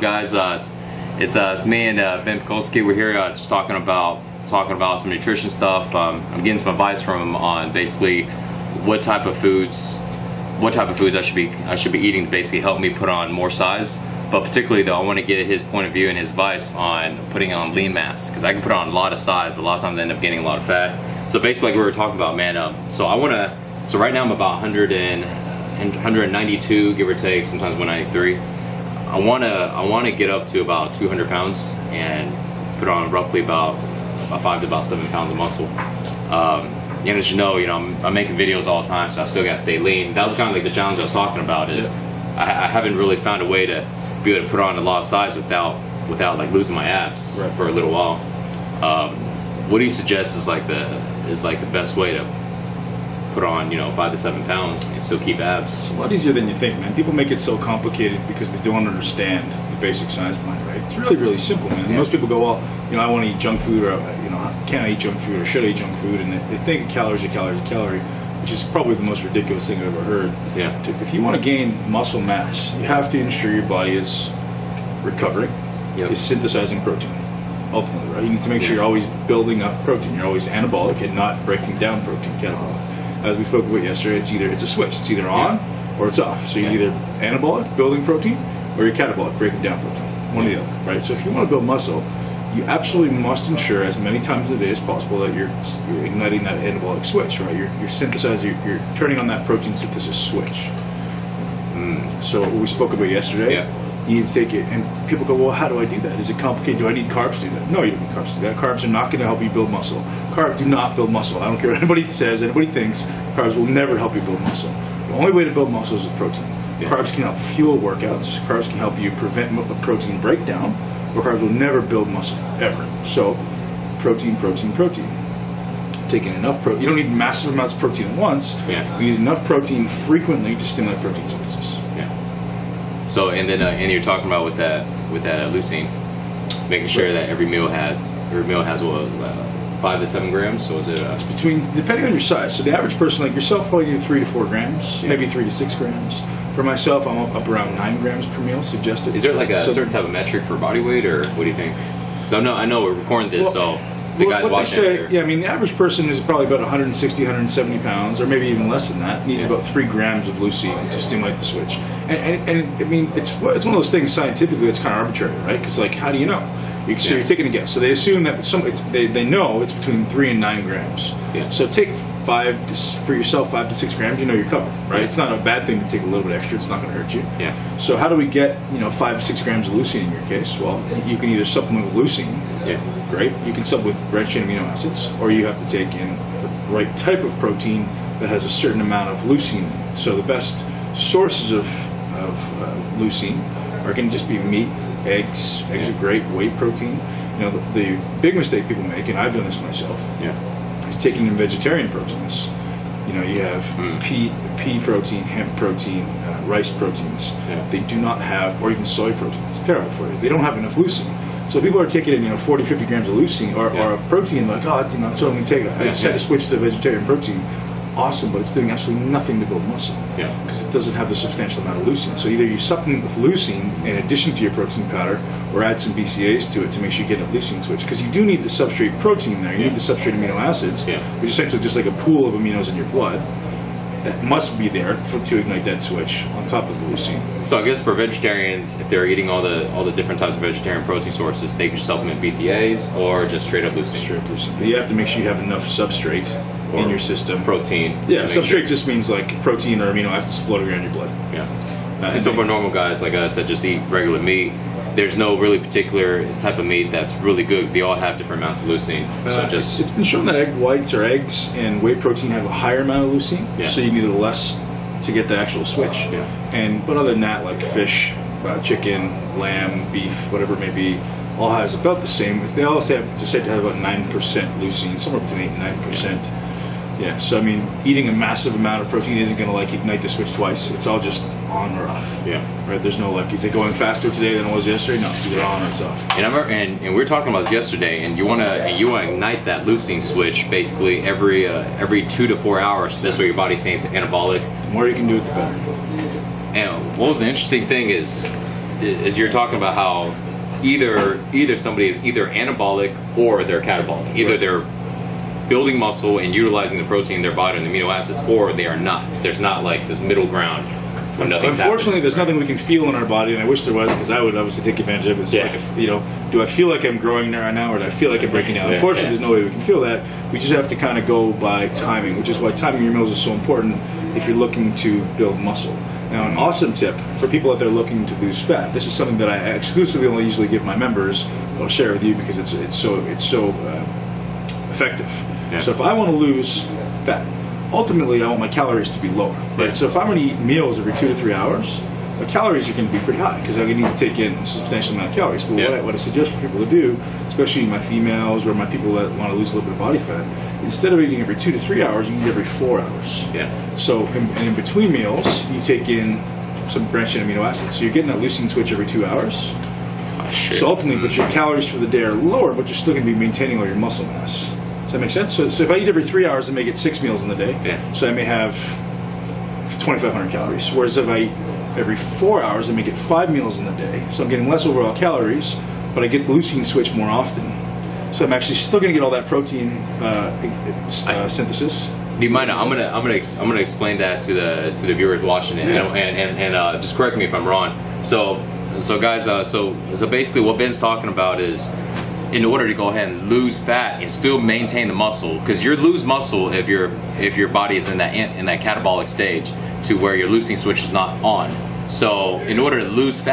guys? It's me and Ben Pakulski. We're here just talking about some nutrition stuff. I'm getting some advice from him on basically what type of foods I should be eating to basically help me put on more size. But particularly though, I want to get his point of view and his advice on putting on lean mass, because I can put on a lot of size, but a lot of times I end up getting a lot of fat. So basically, like we were talking about, man. So right now I'm about 192, give or take, sometimes 193. I want to get up to about 200 pounds and put on roughly about 5 to about 7 pounds of muscle. And as you know, I'm making videos all the time, so I still gotta stay lean. That was kind of like the challenge I was talking about. Is I haven't really found a way to be able to put on a lot of size without like losing my abs for a little while. What do you suggest is like the best way to put on 5 to 7 pounds and still keep abs? It's a lot easier than you think, man. People make it so complicated because they don't understand the basic science behind it, right? It's really, really simple, man. Yeah. Most people go, well, I want to eat junk food, or can I eat junk food, or should I eat junk food? And they think calories are calories are calorie, which is probably the most ridiculous thing I've ever heard. Yeah. If you want to gain muscle mass, you have to ensure your body is recovering, is synthesizing protein. Ultimately, right? You need to make sure you're always building up protein. You're always anabolic and not breaking down protein, catabolic. As we spoke about yesterday, it's a switch. It's either on or it's off. So you're either anabolic, building protein, or you're catabolic, breaking down protein. One or the other, right? So if you want to build muscle, you absolutely must ensure as many times a day as possible that you're igniting that anabolic switch, right? You're synthesizing, you're turning on that protein synthesis switch. So what we spoke about yesterday, you need to take it, and people go, well, how do I do that? Is it complicated? Do I need carbs to do that? No, you don't need carbs to do that. Carbs are not going to help you build muscle. Carbs do not build muscle. I don't care what anybody says, anybody thinks, carbs will never help you build muscle. The only way to build muscle is with protein. Carbs can help fuel workouts. Carbs can help you prevent protein breakdown, but carbs will never build muscle, ever. So, protein, protein, protein. Taking enough protein. You don't need massive amounts of protein at once. You need enough protein frequently to stimulate protein synthesis. So, and then you're talking about with that leucine, making sure that every meal has what, 5 to 7 grams. So is it? It's between, depending on your size. So the average person like yourself probably need 3 to 4 grams, maybe 3 to 6 grams. For myself, I'm up around 9 grams per meal suggested. Is there like a certain type of metric for body weight, or what do you think? Because I know we're recording this, so the guys watching it. Yeah, I mean the average person is probably about 160, 170 pounds, or maybe even less than that. Needs about 3 grams of leucine to stimulate the switch. And I mean it's one of those things scientifically that's kind of arbitrary, right? Because like, how do you know? So you're taking a guess. So they assume that they know it's between 3 and 9 grams. So take 5 for yourself, 5 to 6 grams. You're covered, right? It's not a bad thing to take a little bit extra. It's not going to hurt you. So how do we get 5 to 6 grams of leucine in your case? Well, you can either supplement with leucine. Great. You can supplement with branched chain amino acids, or you have to take in the right type of protein that has a certain amount of leucine. So the best sources of leucine are going to just be meat. Eggs are great, whey protein. The big mistake people make, and I've done this myself, is taking in vegetarian proteins. You have pea protein, hemp protein, rice proteins. They do not have, or even soy protein. It's terrible for you. They don't have enough leucine. So people are taking in 40, 50 grams of leucine or of protein, like, oh, that's what I'm going to take. I just had to switch to vegetarian protein. Awesome, but it's doing absolutely nothing to build muscle because it doesn't have the substantial amount of leucine. So either you supplement with leucine in addition to your protein powder, or add some BCAAs to it to make sure you get a leucine switch, because you do need the substrate protein there. You need the substrate amino acids, which is essentially just like a pool of aminos in your blood that must be there to ignite that switch on top of the leucine. So I guess for vegetarians, if they're eating all the different types of vegetarian protein sources, they can supplement BCAAs or just straight up leucine. Straight up leucine. But you have to make sure you have enough substrate in your system. Protein. Substrate just means like protein or amino acids floating around your blood. And so for normal guys like us that just eat regular meat, there's no really particular type of meat that's really good, because they all have different amounts of leucine. So it's been shown that egg whites or eggs and whey protein have a higher amount of leucine, so you need less to get the actual switch. But other than that, like fish, chicken, lamb, beef, whatever it may be, all has about the same. They all said to have about 9% leucine, somewhere between 8 and 9%. So I mean, eating a massive amount of protein isn't going to ignite the switch twice. It's all just on or off. Right? There's no is it going faster today than it was yesterday? No, it's either on or it's off. And we were talking about this yesterday, and you want to ignite that leucine switch basically every 2 to 4 hours. So that's what your body's saying it's anabolic. The more you can do it, the better. And what was the interesting thing is, is you're talking about how either somebody is either anabolic or they're catabolic. Either they're building muscle and utilizing the protein in their body and the amino acids, or they are not. There's not like this middle ground. Unfortunately, there's nothing we can feel in our body, and I wish there was, because I would obviously take advantage of it. So, like, do I feel like I'm growing right now, or do I feel like I'm breaking down? Unfortunately, there's no way we can feel that. We just have to kind of go by timing, which is why timing your meals is so important if you're looking to build muscle. Now, an awesome tip for people out there looking to lose fat. This is something that I exclusively only usually give my members. I'll share with you because it's so effective. Yeah. So if I want to lose fat, ultimately I want my calories to be lower. Right? So if I'm going to eat meals every 2 to 3 hours, my calories are going to be pretty high because I need to take in a substantial amount of calories. But what I suggest for people to do, especially my females or my people that want to lose a little bit of body fat, instead of eating every 2 to 3 hours, you eat every 4 hours. Yeah. So in between meals, you take in some branched chain amino acids. So you're getting that leucine switch every 2 hours. So ultimately, but your calories for the day are lower, but you're still going to be maintaining all your muscle mass. Does that make sense? So if I eat every 3 hours, I may get 6 meals in the day. So I may have 2,500 calories. Whereas if I eat every 4 hours, I may get 5 meals in the day. So I'm getting less overall calories, but I get the leucine switch more often. So I'm actually still going to get all that protein synthesis. Do you mind? I'm gonna explain that to the viewers watching it, and just correct me if I'm wrong. So guys, so basically what Ben's talking about is, in order to go ahead and lose fat and still maintain the muscle, because you lose muscle if your body is in that catabolic stage to where your leucine switch is not on. So in order to lose fat,